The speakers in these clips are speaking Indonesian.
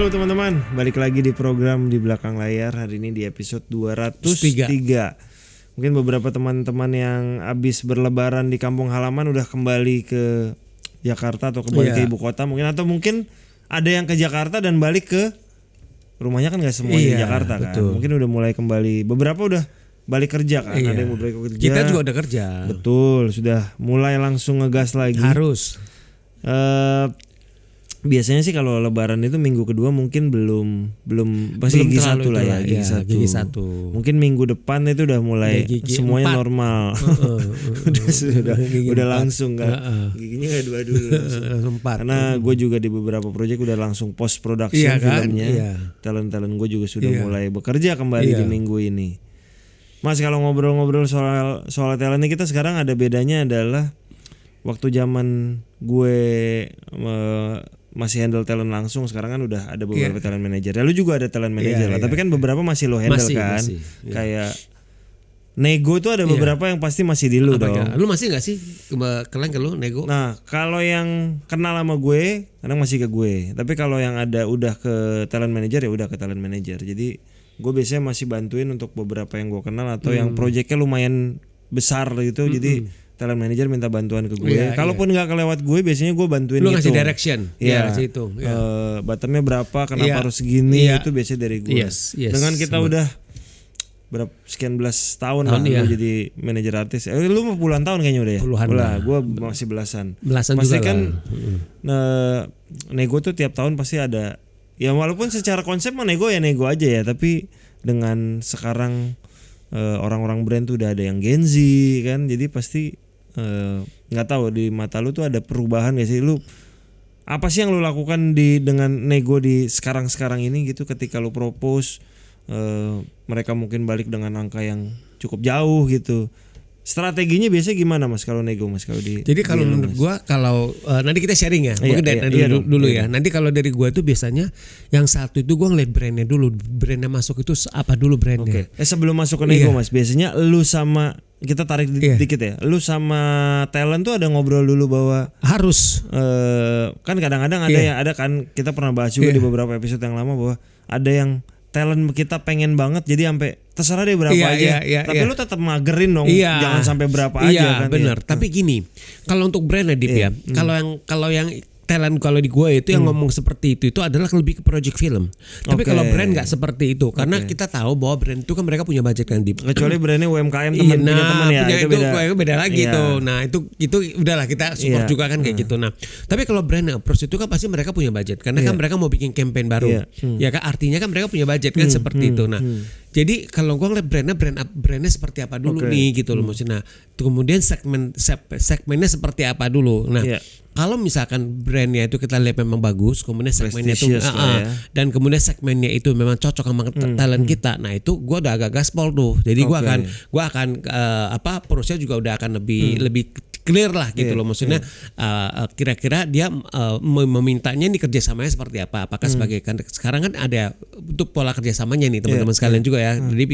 Halo teman-teman, balik lagi di program Di Belakang Layar. Hari ini di episode 203. Mungkin beberapa teman-teman yang habis berlebaran di kampung halaman udah kembali ke Jakarta atau kembali ke ibu kota mungkin. Atau mungkin ada yang ke Jakarta dan balik ke rumahnya, kan gak semuanya di Jakarta kan. Mungkin udah mulai kembali, beberapa udah balik kerja kan. Ada yang mau balik kerja. Kita juga udah kerja. Betul, sudah mulai langsung ngegas lagi. Harus. Biasanya sih kalau lebaran itu minggu kedua mungkin belum pasti gigi satu lah ya, gigi satu. Mungkin minggu depan itu udah mulai semuanya 4. Normal. udah langsung kan. Giginya kayak 2 dulu. 4. Karena gue juga di beberapa proyek udah langsung post production filmnya. Talent-talent gue juga sudah mulai bekerja kembali di minggu ini. Mas, kalau ngobrol-ngobrol soal talent ini, kita sekarang ada bedanya adalah waktu zaman gue masih handle talent langsung, sekarang kan udah ada beberapa talent manager. Ya, lu juga ada talent manager lah, tapi kan beberapa masih lo handle kan. Kayak nego tuh ada beberapa yang pasti masih di lu dong. Lu masih nggak sih ke lu nego? Nah, kalau yang kenal sama gue, kadang masih ke gue. Tapi kalau yang ada udah ke talent manager ya udah ke talent manager. Jadi gue biasanya masih bantuin untuk beberapa yang gue kenal atau yang proyeknya lumayan besar gitu. Jadi talent manager minta bantuan ke gue. Kalaupun nggak kelewat gue, biasanya gue bantuin lu gitu. Lu ngasih direction. Ngasih itu. Bottomnya berapa? Kenapa harus segini? Itu biasanya dari gue. Dengan kita udah berapa sekian belas tahun lah gue jadi manajer artis. Lu mau puluhan tahun kayaknya udah ya? Puluhan lah. Gue masih belasan. juga pasti kan nego tuh tiap tahun pasti ada. Ya walaupun secara konsep mah nego aja ya. Tapi dengan sekarang orang-orang brand tuh udah ada yang Gen Z kan. Jadi pasti nggak tahu di mata lu tuh ada perubahan gak sih? Lu apa sih yang lu lakukan dengan nego di sekarang ini gitu, ketika lu propose mereka mungkin balik dengan angka yang cukup jauh gitu. Strateginya biasanya gimana Mas kalau nego Mas? Jadi kalau menurut gua, kalau nanti kita sharing ya, mungkin dulu ya. Nanti kalau dari gua tuh biasanya yang satu itu gua ngeliat brandnya dulu, brandnya masuk itu apa dulu brandnya. Sebelum masuk ke nego Mas, biasanya lu sama, kita tarik dikit ya, lu sama talent tuh ada ngobrol dulu bahwa harus kan kadang-kadang ada kan, kita pernah bahas juga di beberapa episode yang lama bahwa ada yang talent kita pengen banget jadi sampai terserah deh berapa aja. Tapi lu tetap magerin dong, jangan sampai berapa aja kan. Bener. Tapi gini, kalau untuk brand Adip ya, kalau yang talent kalau di gue itu yang ngomong seperti itu adalah lebih ke project film. Tapi kalau brand nggak seperti itu, karena kita tahu bahwa brand itu kan mereka punya budget kan, Dip. Kecuali brandnya UMKM punya teman ya, itu beda lagi tuh. Nah itu udahlah kita support juga kan kayak gitu. Nah tapi kalau brand approach itu kan pasti mereka punya budget, karena kan mereka mau bikin campaign baru. Ya kan, artinya kan mereka punya budget kan seperti itu. Nah jadi kalau gue ngeliat brandnya seperti apa dulu nih gitu loh maksudnya. Nah kemudian segmennya seperti apa dulu. Nah kalau misalkan brandnya itu kita lihat memang bagus, kemudian segmennya itu dan kemudian segmennya itu memang cocok sama talent kita, nah itu gue udah agak gaspol tuh. Jadi gue akan prosesnya juga udah akan lebih clear lah gitu loh maksudnya. Kira-kira dia memintanya nih kerjasamanya seperti apa? Apakah sebagai kan sekarang kan ada untuk pola kerjasamanya nih teman-teman sekalian juga ya. Jadi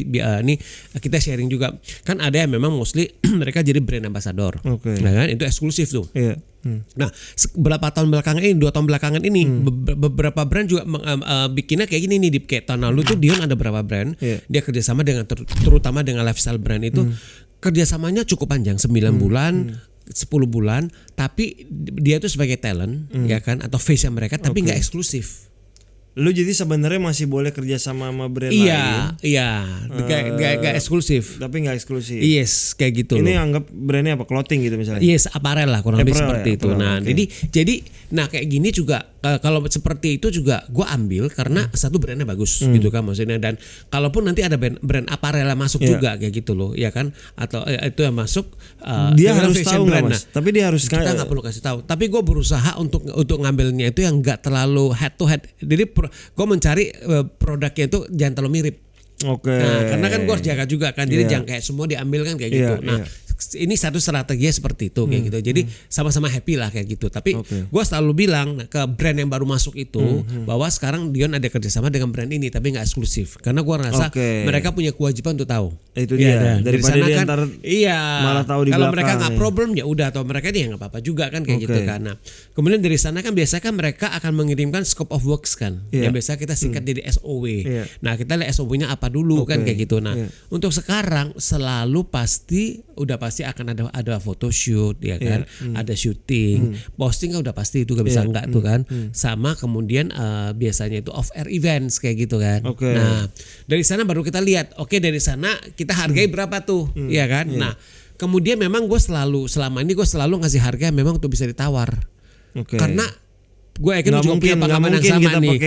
ini kita sharing juga kan, ada yang memang mostly mereka jadi brand ambassador, nah kan itu eksklusif tuh. Nah, beberapa tahun belakangan ini, 2 tahun belakangan ini, beberapa brand juga bikinnya kayak gini nih, kayak tahun lalu tuh Dion ada berapa brand, dia kerjasama dengan terutama dengan lifestyle brand itu, kerjasamanya cukup panjang, 9 bulan, 10 bulan, tapi dia tuh sebagai talent, ya kan, atau face mereka, tapi nggak eksklusif. Lu jadi sebenarnya masih boleh kerja sama brand lain. Gak eksklusif. Tapi nggak eksklusif. Yes, kayak gitu. Ini anggap brandnya apa? Clothing gitu misalnya. Yes, apparel lah kurang lebih seperti itu. Nah, jadi kayak gini juga kalau seperti itu juga gue ambil karena satu brandnya bagus gitu kan maksudnya, dan kalaupun nanti ada brand apparel yang masuk juga kayak gitu loh, ya kan, atau itu yang masuk dia harus tahu nggak Mas? Tapi dia harus, kita nggak perlu kasih tahu. Tapi gue berusaha untuk ngambilnya itu yang nggak terlalu head to head. Jadi gue mencari produknya itu jangan terlalu mirip. Nah, karena kan gue harus jaga juga kan, jadi jangan kayak semua diambil kan kayak gitu. Nah ini satu strateginya seperti itu kayak gitu. Jadi sama-sama happy lah kayak gitu. Tapi gue selalu bilang ke brand yang baru masuk itu bahwa sekarang Dion ada kerjasama dengan brand ini tapi nggak eksklusif. Karena gue rasa mereka punya kewajiban untuk tahu. Itu dia. Daripada sana dia kan, ntar malah tahu di kalau belakang. mereka nggak problem ya udah, atau mereka dia nggak apa-apa juga kan kayak gitu kan. Nah, kemudian dari sana kan biasanya kan mereka akan mengirimkan scope of works kan. Yang biasa kita singkat jadi SOW. Nah, kita lihat SOW-nya apa dulu kan kayak gitu. Nah, untuk sekarang selalu pasti akan ada photoshoot ya kan, ada syuting, posting kan udah pasti itu gak bisa enggak tuh kan. Sama kemudian biasanya itu off air events kayak gitu kan. Nah, dari sana baru kita lihat, dari sana kita hargai berapa tuh, ya kan. Nah, kemudian memang selama ini gue selalu ngasih harga memang untuk bisa ditawar. Karena gue yakin juga punya pengalaman yang sama nih.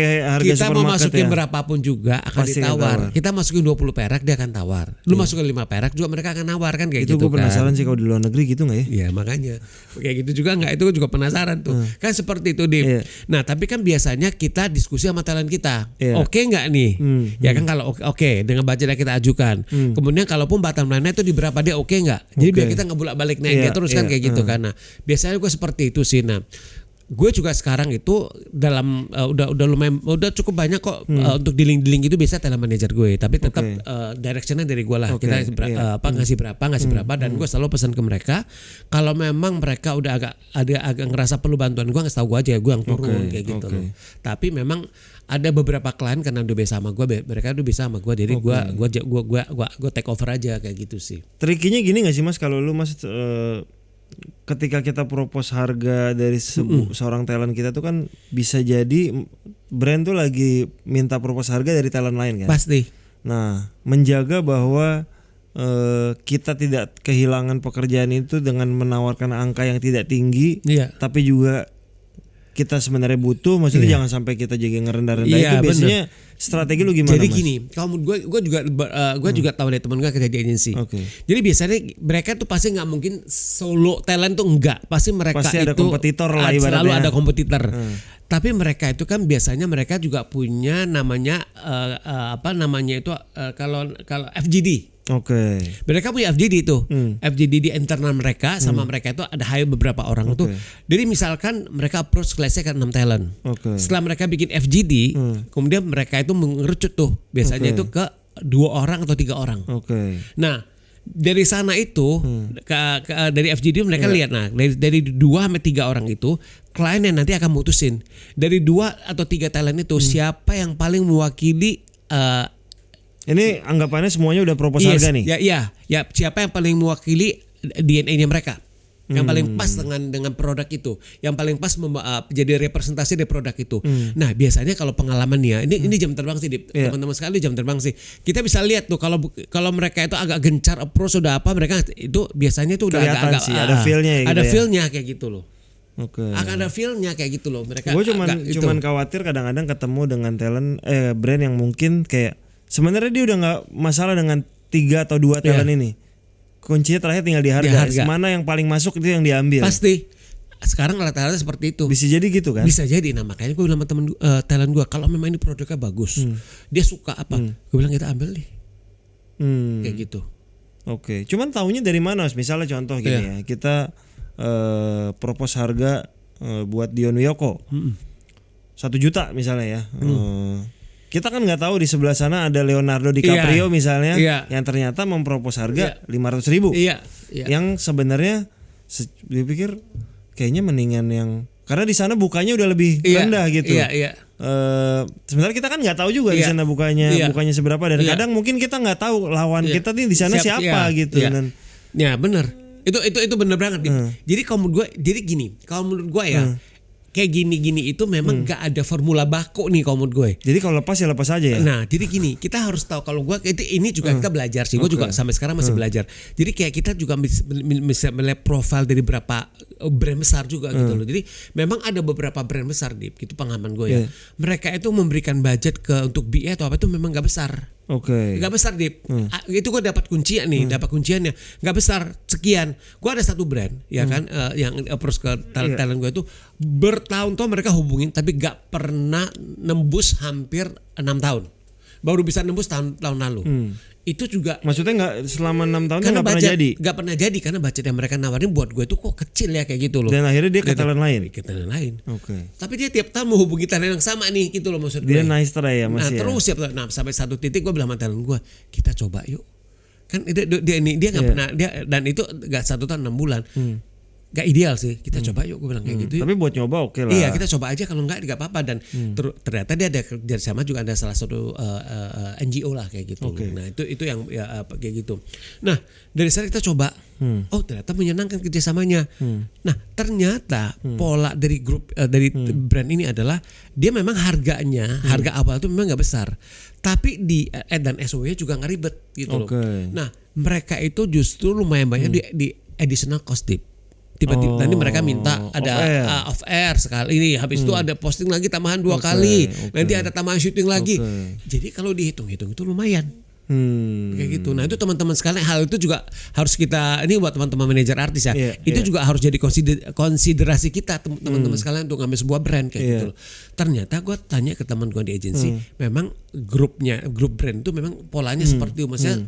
Kita mau masukin berapapun juga akan ditawar. Kita masukin 20 perak dia akan tawar. Lu masukin 5 perak juga mereka akan nawar kan kayak itu gitu kan. Itu gue penasaran sih kalau di luar negeri gitu gak ya? Iya makanya kayak gitu juga nggak, itu gue juga penasaran tuh. Kan seperti itu Dim. Nah tapi kan biasanya kita diskusi sama talent kita. Oke nggak nih? Ya kan kalau oke dengan budget yang kita ajukan. Kemudian kalaupun bottom line-nya itu di berapa dia oke nggak? Jadi biar kita nggak bolak-balik naik dia terus kan kayak gitu kan. Nah biasanya gue seperti itu sih. Nah gue juga sekarang itu dalam udah cukup banyak kok untuk dealing itu biasa talent manager gue, tapi tetap directionnya dari gue lah. Kita ngasih berapa dan gue selalu pesan ke mereka kalau memang mereka udah agak ngerasa perlu bantuan gue, ngasih tahu gue aja, gue yang turun kayak gitu loh. Tapi memang ada beberapa klien karena udah biasa sama gue, mereka udah bisa sama gue, jadi gue take over aja kayak gitu sih. Trikinya gini nggak sih Mas, kalau lu Mas ketika kita propose harga dari seorang talent kita tuh kan bisa jadi brand tuh lagi minta propose harga dari talent lain kan? Pasti. Nah, menjaga bahwa kita tidak kehilangan pekerjaan itu dengan menawarkan angka yang tidak tinggi, tapi juga kita sebenarnya butuh, maksudnya jangan sampai kita jadi ngerendah-rendah. Itu biasanya strategi lu gimana? Jadi Mas? gini, kalau gue juga tahu dari teman gue kerja di agensi. Jadi biasanya mereka tuh pasti nggak mungkin solo talent tuh enggak, pasti mereka pasti ada itu kompetitor lah ibaratnya. Selalu ada kompetitor. Tapi mereka itu kan biasanya mereka juga punya namanya kalau FGD. Mereka punya FGD itu. FGD di internal mereka sama mereka itu ada hire beberapa orang tuh. Jadi misalkan mereka approach kelasnya kan 6 talent. Setelah mereka bikin FGD, kemudian mereka itu mengerucut tuh biasanya itu ke 2 orang atau 3 orang. Nah, dari sana itu dari FGD mereka lihat, nah dari 2 sampai 3 orang itu klien yang nanti akan mutusin dari 2 atau 3 talent itu siapa yang paling mewakili. Ini anggapannya semuanya udah propose harga nih. Ya, siapa yang paling mewakili DNA-nya mereka, yang paling pas dengan produk itu, yang paling pas jadi representasi dari produk itu. Nah biasanya kalau pengalamannya ini jam terbang sih, teman-teman sekali jam terbang sih. Kita bisa lihat tuh kalau mereka itu agak gencar approach sudah apa, mereka itu biasanya tuh udah agak ada feel-nya ya, ada feel-nya kayak gitu loh. Akan ada feel-nya kayak gitu loh. Mereka gue cuman khawatir kadang-kadang ketemu dengan talent brand yang mungkin kayak sebenarnya dia udah nggak masalah dengan 3 atau 2 talent ini. Kuncinya terakhir tinggal di harga. Mana yang paling masuk itu yang diambil. Pasti. Sekarang rata-rata seperti itu. Bisa jadi gitu kan? Bisa jadi. Nah makanya gue bilang sama temen talent gue, kalau memang ini produknya bagus, dia suka apa, gue bilang kita ambil nih. Kayak gitu. Cuman taunya dari mana Mas? Misalnya contoh gini ya, kita propose harga buat Dion Wiyoko 1 juta misalnya ya. Kita kan nggak tahu di sebelah sana ada Leonardo DiCaprio misalnya yang ternyata mempropos harga 500.000. Yang sebenarnya dipikir kayaknya mendingan yang, karena di sana bukanya udah lebih rendah gitu. Sebenarnya kita kan nggak tahu juga di sana bukanya seberapa, dan kadang mungkin kita nggak taau lawan kita nih di sana siapa gitu. Dan ya benar. Itu benar banget. Jadi kalau menurut gue, kalau menurut gue ya. Kayak gini-gini itu memang gak ada formula baku nih kalau menurut gue. Jadi kalau lepas ya lepas aja ya. Nah, jadi gini, kita harus tahu, kalau gue ini juga kita belajar sih. Gue juga sampai sekarang masih belajar. Jadi kayak kita juga bisa melihat profil dari beberapa brand besar juga gitu loh. Jadi memang ada beberapa brand besar gitu pengalaman gue ya. Mereka itu memberikan budget untuk BA atau apa itu memang gak besar. Gak besar Dip. Itu gue dapat kuncian nih, dapat kunciannya. Gak besar sekian. Gue ada satu brand ya kan yang approach ke talent gue itu bertahun-tahun mereka hubungin tapi gak pernah nembus hampir 6 tahun. baru bisa nembus tahun lalu. Itu juga maksudnya nggak selama 6 tahun karena nggak pernah jadi. Nggak pernah jadi karena budget yang mereka nawarin buat gue itu kok kecil ya kayak gitu loh. Dan akhirnya dia ke talent lain. Ke talent lain. Oke. Tapi dia tiap tahun menghubungi talent yang sama nih gitu loh maksud gue. Dia nice try ya masih. Terus ya. Nah sampai satu titik gue bilang sama talent gue, kita coba yuk. Kan dia nggak pernah dia, dan itu nggak 1 tahun 6 bulan. Gak ideal sih, kita coba yuk, gue bilang kayak gitu. Tapi buat nyoba oke lah. Iya, kita coba aja, kalau enggak apa-apa. Dan ternyata dia ada kerjasama juga, ada salah satu NGO lah kayak gitu. Nah itu yang ya, kayak gitu. Nah dari sana kita coba, oh ternyata menyenangkan kerjasamanya. Nah ternyata pola dari grup dari brand ini adalah dia memang harga awal itu memang nggak besar, tapi di dan SOW-nya juga nggak ribet gitu loh. Nah mereka itu justru lumayan banyak di additional cost tip. Tiba-tiba nanti mereka minta ada off air sekali ini, habis itu ada posting lagi tambahan 2 kali, nanti ada tambahan syuting lagi. Jadi kalau dihitung-hitung itu lumayan. Kayak gitu. Nah itu teman-teman sekalian, hal itu juga harus kita, ini buat teman-teman manajer artis ya, itu juga harus jadi konsiderasi kita teman-teman sekalian untuk ngambil sebuah brand kayak gitu. Ternyata gue tanya ke teman gue di agensi, memang grup brand itu memang polanya seperti itu, maksudnya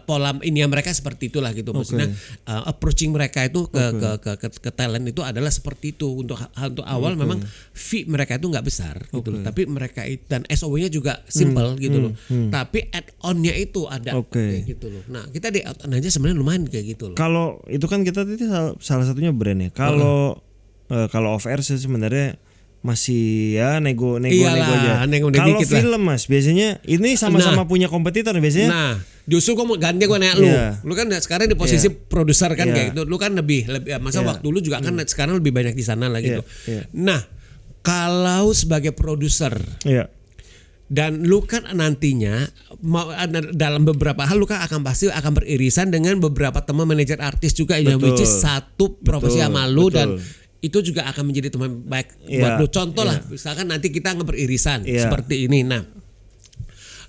pola ini mereka seperti itulah gitu, maksudnya approaching mereka itu ke talent itu adalah seperti itu. Untuk awal memang fee mereka itu nggak besar gitu loh, tapi mereka dan SOW-nya juga simple gitu loh, tapi add-on-nya itu ada kayak gitu loh. Nah kita di add-on aja sebenarnya lumayan kayak gitu loh. Kalau itu kan kita tadi salah satunya brand ya. Kalau off air sih sebenarnya masih ya nego aja. Kalau film mas biasanya ini sama-sama punya kompetitor biasanya. Nah justru gue mau ganti, gue nanya lu kan sekarang di posisi produser kan kayak gitu, lu kan lebih masa waktu lu juga kan sekarang lebih banyak di sana lah gitu. Nah kalau sebagai produser dan lu kan nantinya dalam beberapa hal lu kan pasti akan beririsan dengan beberapa teman manajer artis juga, yang which is satu profesi sama lu, dan itu juga akan menjadi teman baik buat lu. Contoh lah, misalkan nanti kita beririsan seperti ini. Nah,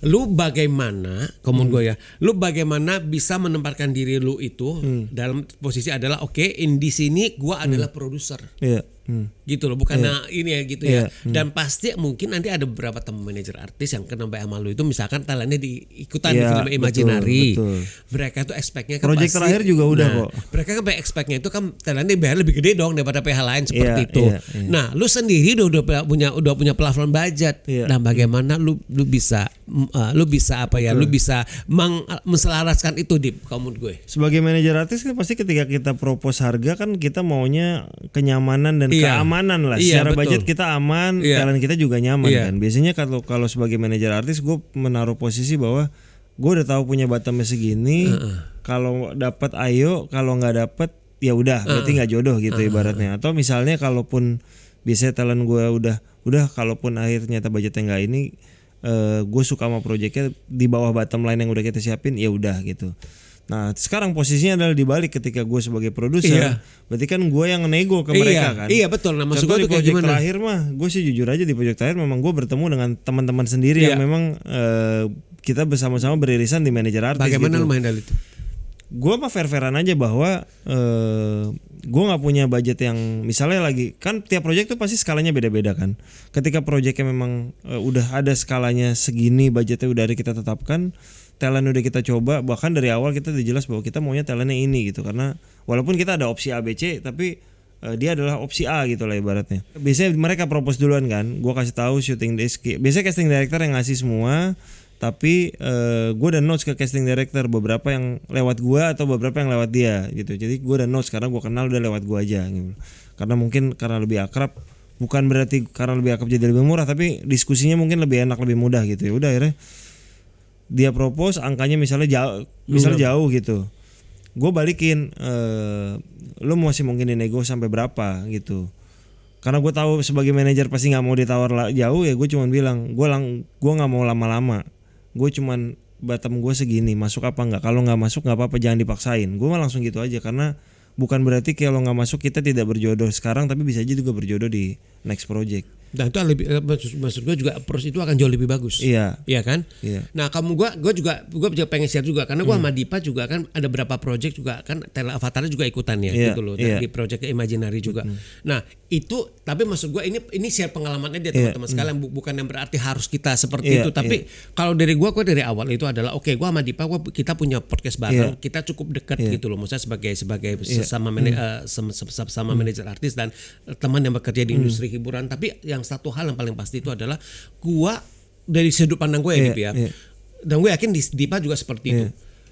lu bagaimana, gue ya, lu bagaimana bisa menempatkan diri lu itu dalam posisi adalah di sini gua adalah produser. Gitu loh, bukan ini ya gitu ya. Dan pasti mungkin nanti ada beberapa teman manajer artis yang kena baik sama lu itu, misalkan talentnya diikutan di film Imaginary. Mereka tuh expect-nya kan project terakhir juga udah kok. Mereka kan expect-nya itu kan talentnya bayar lebih gede dong daripada PH lain seperti itu. Nah, lu sendiri udah punya plafon budget. Nah, bagaimana lu bisa apa ya? Lu bisa menselaraskan itu di menurut gue. Sebagai manajer artis kan pasti ketika kita propose harga kan kita maunya kenyamanan dan keamanan lah. Secara budget kita aman, talent kita juga nyaman kan. Biasanya kalau sebagai manajer artis gue menaruh posisi bahwa gue udah tahu punya bottomnya segini. Kalau dapat ayo, kalau nggak dapat ya udah, berarti nggak jodoh gitu ibaratnya. Atau misalnya kalaupun biasanya talent gue udah kalaupun akhirnya budgetnya nggak ini, gue suka sama proyeknya di bawah bottom line yang udah kita siapin, ya udah gitu. Nah sekarang posisinya adalah dibalik, ketika gue sebagai produser, berarti kan gue yang nego ke mereka kan. Iya betul. Nah maksud gue di project terakhir mah, gue sih jujur aja di project terakhir memang gue bertemu dengan teman-teman sendiri yang memang kita bersama-sama beririsan di manajer artis. Bagaimana gitu. lu main dari itu? Gue mah fair-fairan aja bahwa gue nggak punya budget yang misalnya lagi kan tiap project tuh pasti skalanya beda-beda kan. Ketika projectnya memang udah ada skalanya segini, budgetnya udah ada kita tetapkan, talent udah kita coba, bahkan dari awal kita udah jelas bahwa kita maunya talentnya ini gitu, karena walaupun kita ada opsi A, B, C, tapi dia adalah opsi A gitu lah ibaratnya. Biasanya mereka propose duluan kan, gue kasih tahu shooting desk, biasanya casting director yang ngasih semua, tapi gue udah notes ke casting director, beberapa yang lewat gue atau beberapa yang lewat dia gitu. Jadi gue udah notes karena gue kenal, udah lewat gue aja gitu. Karena mungkin karena lebih akrab, bukan berarti karena lebih akrab jadi lebih murah, tapi diskusinya mungkin lebih enak, lebih mudah gitu. Ya udah akhirnya dia propose angkanya misalnya jauh gitu, gue balikin, lo masih mungkin dinego sampai berapa gitu, karena gue tahu sebagai manajer pasti nggak mau ditawar jauh, ya gue cuman bilang gue nggak mau lama-lama, gue cuman bottom gue segini, masuk apa nggak, kalau nggak masuk nggak apa-apa, jangan dipaksain, gue mah langsung gitu aja, karena bukan berarti kalau nggak masuk kita tidak berjodoh sekarang, tapi bisa aja juga berjodoh di next project. Dan itu lebih maksud gue juga approach itu akan jauh lebih bagus. Iya. Iya kan? Iya. Nah, gue juga pengen share juga karena gue sama Dipa juga kan ada beberapa project juga kan Tele Avatar juga ikutan ya gitu loh. Dan di project Imaginary juga. Nah, itu tapi maksud gue ini share pengalamannya dia teman-teman sekalian, bukan yang berarti harus kita seperti itu, tapi kalau dari gue dari awal itu adalah gue sama Dipa kita punya podcast bareng, kita cukup dekat gitu loh. Maksudnya sebagai sama manajer artis dan teman yang bekerja di industri hiburan. Tapi yang satu hal yang paling pasti itu adalah gua dari sudut pandang gue ya, dan gue yakin Dipa juga seperti itu.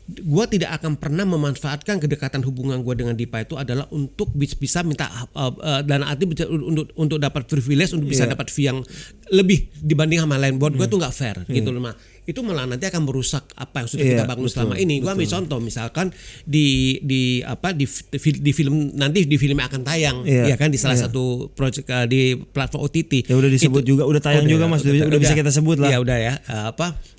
Gue tidak akan pernah memanfaatkan kedekatan hubungan gue dengan Dipa itu adalah untuk bisa minta dana arti untuk dapat privilege, untuk bisa dapat fee yang lebih dibanding sama lain. Buat gue tuh nggak fair gitu loh. Nah, itu malah nanti akan merusak apa yang sudah kita bangun selama ini. Gue ambil contoh misalkan di film nanti di film yang akan tayang ya kan di salah satu project di platform OTT. Ya udah disebut juga, udah tayang juga Mas, udah bisa kita sebut lah. Ya udah ya,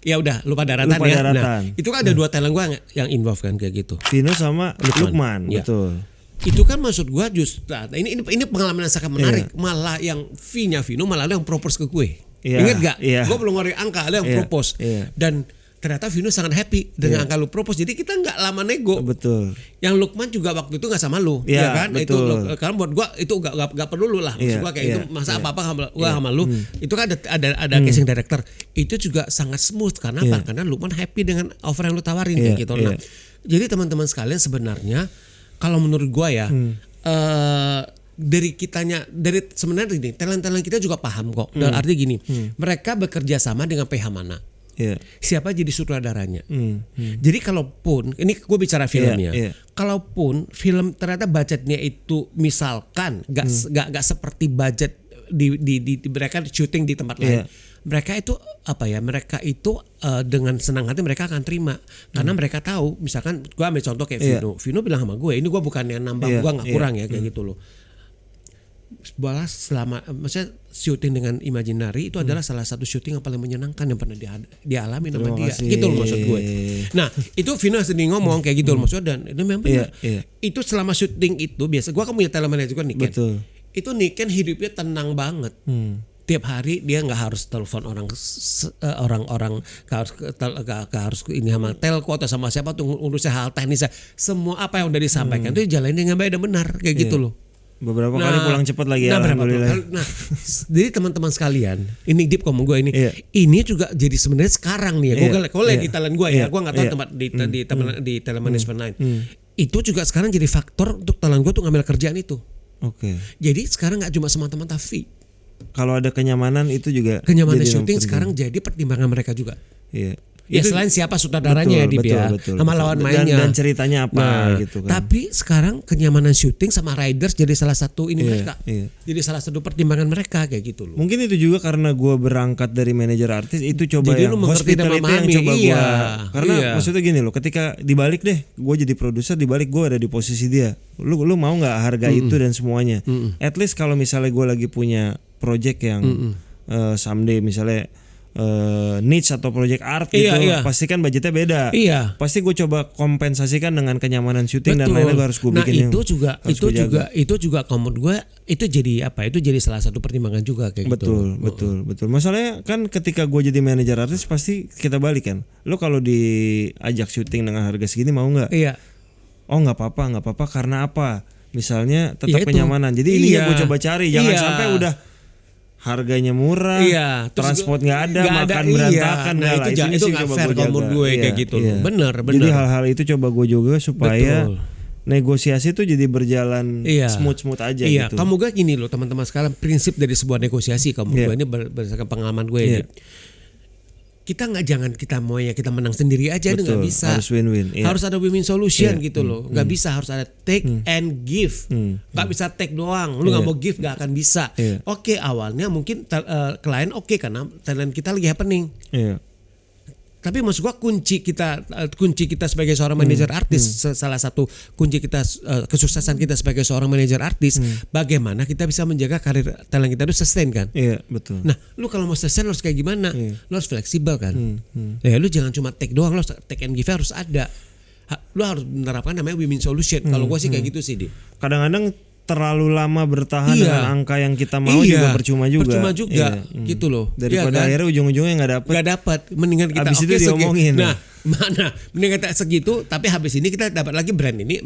ya udah Lupa Daratan ya. Nah, itu kan ada dua talent gue yang involve kan kayak gitu. Vino sama Lukman. Betul. Itu kan maksud gue justru ini pengalaman yang sangat menarik. Malah yang fee-nya Vino malah ada yang propose ke gue. Ingat gak? Gue belum ngeluarin angka, ada yang propose. Dan ternyata Vino sangat happy dengan angka lu propose. Jadi kita gak lama nego. Betul. Yang Lukman juga waktu itu gak sama lu, ya kan? Betul. Itu karena buat gue itu gak perlu lu lah. Maksud gue kayak itu masa apa-apa gue sama lu. Itu kan ada casing director. Itu juga sangat smooth karena apa? Karena Lukman happy dengan offer yang lu tawarin kayak gitu. Nah, jadi teman-teman sekalian sebenarnya kalau menurut gue ya dari sebenarnya ini talent kita juga paham kok. Dalam arti gini, mereka bekerja sama dengan PH mana, siapa jadi sutradaranya. Jadi kalaupun ini gue bicara filmnya, kalaupun film ternyata budgetnya itu misalkan gak seperti budget di mereka syuting di tempat lain, mereka itu mereka itu dengan senang hati mereka akan terima karena mereka tahu, misalkan gue ambil contoh kayak Vino bilang sama gue, ini gue bukannya nambah, gue nggak kurang ya kayak gitu loh. Bahwa maksudnya syuting dengan Imaginary itu adalah salah satu syuting yang paling menyenangkan yang pernah dialami sama dia. Gitu loh maksud gue. Nah, itu Vino sendiri ngomong kayak gitu loh maksudnya, dan itu memang benar. Itu selama syuting itu biasa gue kan punya talent manager juga Niken. Betul. Itu Niken hidupnya tenang banget. Tiap hari dia nggak harus telepon orang harus ini sama telco atau sama siapa tuh urusnya hal teknis. Semua apa yang udah disampaikan itu dijalanin dengan baik dan benar kayak gitu loh. Beberapa kali pulang cepat lagi ya. Nah, jadi teman-teman sekalian, ini Dip ngomong gue ini juga jadi sebenarnya sekarang nih ya. Gue lihat di talent gue ya. Gue nggak tahu tempat di talent management lain. Itu juga sekarang jadi faktor untuk talent gue tuh ngambil kerjaan itu. Oke. Jadi sekarang nggak cuma semata-mata fee. Kalau ada kenyamanan itu juga. Kenyamanan syuting sekarang jadi pertimbangan mereka juga. Iya. Ya itu, selain siapa sudaranya sama lawan mainnya dan ceritanya apa gitu kan. Tapi sekarang kenyamanan syuting sama riders jadi salah satu mereka. Jadi salah satu pertimbangan mereka kayak gitu loh. Mungkin itu juga karena gue berangkat dari manajer artis itu coba jadi yang hospitality yang coba gue. Karena maksudnya gini loh, ketika dibalik deh gue jadi produser, dibalik gue ada di posisi dia. Lu mau nggak harga itu dan semuanya. At least kalau misalnya gue lagi punya project yang someday misalnya niche atau project art gitu, pasti kan budgetnya beda. Pasti gue coba kompensasikan dengan kenyamanan syuting. Betul. Dan lainnya gue harus gue bikin. Itu juga menurut gue itu jadi itu jadi salah satu pertimbangan juga kayak gitu. Betul. Masalahnya kan ketika gue jadi manajer artis pasti kita balik kan. Lo kalau diajak syuting dengan harga segini mau nggak? Oh nggak apa-apa karena apa? Misalnya tetap kenyamanan. Jadi ini gue coba cari, jangan sampai udah harganya murah, transport nggak ada, makan berantakan, nah, itu nggak fair kalau gue kayak gitu. Bener. Jadi hal-hal itu coba gue juga supaya negosiasi itu jadi berjalan smooth aja gitu. Kamu gak gini loh teman-teman sekalian, prinsip dari sebuah negosiasi kamu gue ini berdasarkan pengalaman gue. Kita kita menang sendiri aja, itu nggak bisa. Harus win-win. Harus ada win-win solution gitu loh. Nggak bisa, harus ada take and give. Nggak bisa take doang. Lu nggak mau give nggak akan bisa. Oke, awalnya mungkin klien karena talent kita lagi happening. Tapi maksud gua kunci kita sebagai seorang manajer artis, salah satu kunci kita kesuksesan kita sebagai seorang manajer artis, bagaimana kita bisa menjaga karir talent kita itu sustain kan? Iya, betul. Nah, lu kalau mau sustain harus kayak gimana? Lu harus fleksibel kan? Ya, lu jangan cuma take doang, lu take and give harus ada. Lu harus menerapkan namanya win-win solution. Kalau gua sih kayak gitu sih, Di. Kadang-kadang terlalu lama bertahan dengan angka yang kita mau juga percuma juga. Percuma juga gitu loh. Daripada akhirnya ujung-ujungnya nggak dapat. Mendingan kita habis itu diomongin. Nah, mana mendingan kita segitu tapi habis ini kita dapat lagi brand ini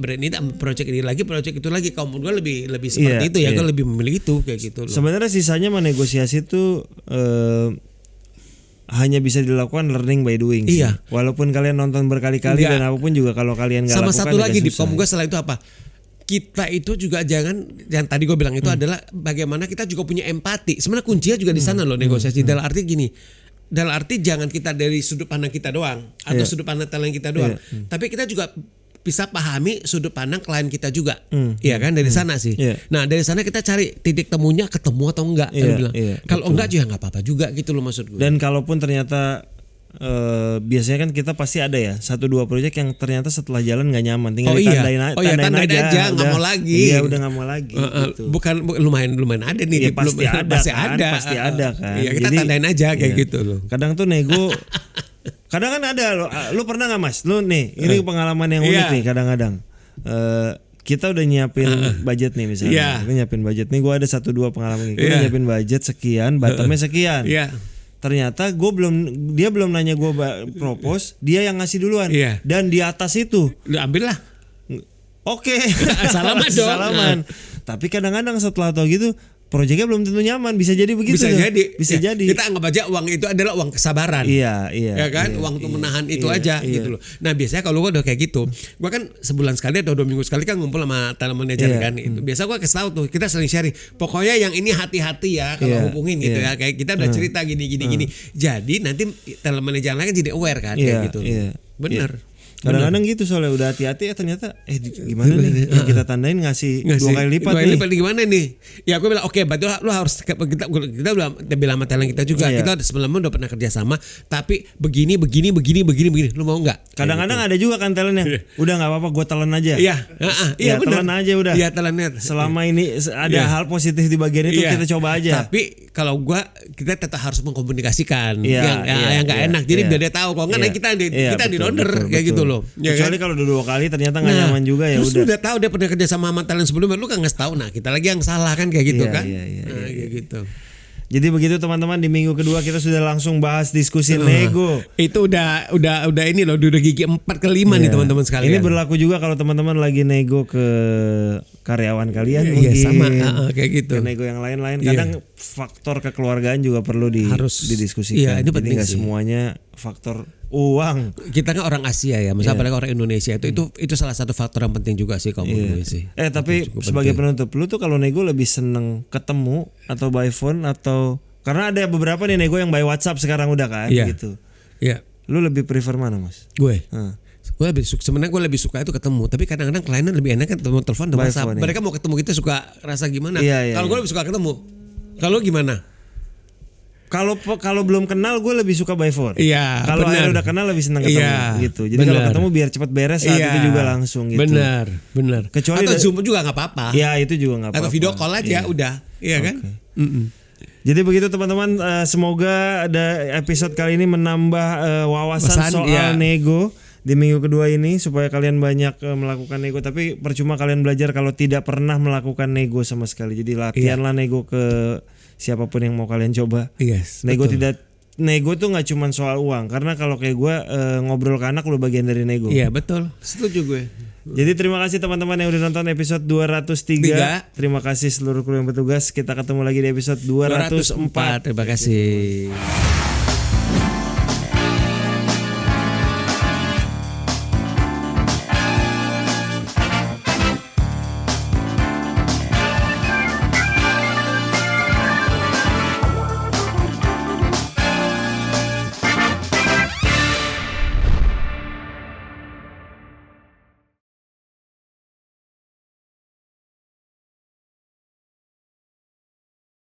project ini lagi, project itu lagi. Kalau menurut gue lebih seperti itu ya, gue lebih memilih itu kayak gitu loh. Sebenarnya sisanya negosiasi itu hanya bisa dilakukan learning by doing sih. Walaupun kalian nonton berkali-kali dan apapun juga kalau kalian nggak lakukan. Sama satu lagi di gue setelah itu apa? Kita itu juga jangan, yang tadi gue bilang itu adalah bagaimana kita juga punya empati. Sebenarnya kuncinya juga di sana loh negosiasi. Dalam arti gini, dalam arti jangan kita dari sudut pandang kita doang atau sudut pandang talent kita doang, tapi kita juga bisa pahami sudut pandang klien kita juga, iya kan dari sana sih. Nah dari sana kita cari titik temunya, ketemu atau enggak. Kalau enggak juga nggak apa-apa juga gitu loh maksud gue. Dan kalaupun ternyata biasanya kan kita pasti ada ya 1-2 proyek yang ternyata setelah jalan nggak nyaman, tinggal ditandain aja nggak mau lagi. Iya udah nggak mau lagi. Gitu. Bukan lumayan ada nih. Ya, pasti ada kan. Iya kita tandain aja kayak gitu loh. Kadang tuh nego. Kadang kan ada lo pernah nggak Mas? Lo nih ini pengalaman yang unik nih kadang-kadang. Kita udah nyiapin budget nih misalnya. Kita nyiapin budget nih, gue ada 1-2 pengalaman. Kita nyiapin budget sekian, bottomnya sekian. Ternyata dia belum nanya gue propose, dia yang ngasih duluan. Dan di atas itu ambil lah. Oke. Salaman. Tapi kadang-kadang setelah tahu gitu proyeknya belum tentu nyaman, bisa jadi begitu. Bisa jadi. Kita anggap aja uang itu adalah uang kesabaran. Iya. Ya kan, uang untuk menahan itu aja gitu loh. Nah biasanya kalau gue udah kayak gitu, gue kan sebulan sekali atau 2 minggu sekali kan ngumpul sama talent manager kan. Itu biasa gue kasih tahu tuh, kita sering sharing. Pokoknya yang ini hati-hati ya kalau hubungin gitu ya. Kayak kita udah cerita gini. Jadi nanti talent manager lain kan jadi aware kan kayak gitu. Bener. Kadang-kadang gitu soalnya udah hati-hati ya ternyata gimana nih yang kita tandain ngasih 2 kali lipat nih. Gimana nih? Ya aku bilang oke, berarti lu harus kita udah bilang sama talent kita juga. Kita sebelumnya udah pernah kerja sama, tapi begini. Lu mau nggak? Kadang-kadang ada juga kan talent yang udah nggak apa-apa, gue telan aja. Iya benar. Telan aja udah. Iya telannya. Selama ini ada hal positif di bagian itu kita coba aja. Tapi kalau kita tetap harus mengkomunikasikan yang nggak enak. Jadi biar dia tahu kalau nggak kita di donder kayak gitu loh. Kecuali kalau udah 2 kali ternyata nggak nyaman juga ya udah. Terus udah tahu dia pernah kerja sama talent sebelumnya, lu kan nggak tahu. Nah kita lagi yang salah kan kayak gitu kan. Kayak gitu. Jadi begitu teman-teman, di minggu kedua kita sudah langsung bahas diskusi nego. Itu udah ini loh, udah gigi 4 ke 5 nih teman-teman sekalian. Ini berlaku juga kalau teman-teman lagi nego ke karyawan kalian mungkin. Sama kayak gitu. Ke nego yang lain-lain. Kadang faktor kekeluargaan juga perlu didiskusikan. Iya, ini penting. Jadi nggak semuanya faktor uang. Kita kan orang Asia ya, misalnya apalagi orang Indonesia itu salah satu faktor yang penting juga sih kalau menurut gue sih. Tapi sebagai penutup, lu tuh kalau nego lebih seneng ketemu atau by phone atau karena ada beberapa nih nego yang by WhatsApp sekarang udah kan gitu. Iya. Lu lebih prefer mana, Mas? Gue sebenarnya gue lebih suka itu ketemu, tapi kadang-kadang kliennya lebih enak kan telepon atau WhatsApp. Mereka mau ketemu kita suka rasa gimana? Kalau gue lebih suka ketemu. Kalau gimana? Kalau belum kenal gue lebih suka by phone. Iya. Kalau akhirnya udah kenal lebih senang ketemu gitu. Jadi kalau ketemu biar cepat beres saat itu juga langsung gitu. Benar. Kecuali atau Zoom juga nggak apa-apa. Iya itu juga nggak apa-apa. Atau video call aja udah. Iya kan? Jadi begitu teman-teman, semoga ada episode kali ini menambah wawasan soal nego di minggu kedua ini supaya kalian banyak melakukan nego. Tapi percuma kalian belajar kalau tidak pernah melakukan nego sama sekali. Jadi latihanlah nego ke siapapun yang mau kalian coba. Nego tuh nggak cuma soal uang, karena kalau kayak gue ngobrol ke anak lu bagian dari nego. Iya betul, setuju gue. Jadi terima kasih teman-teman yang udah nonton episode 203. Terima kasih seluruh kru yang bertugas. Kita ketemu lagi di episode 204. Terima kasih.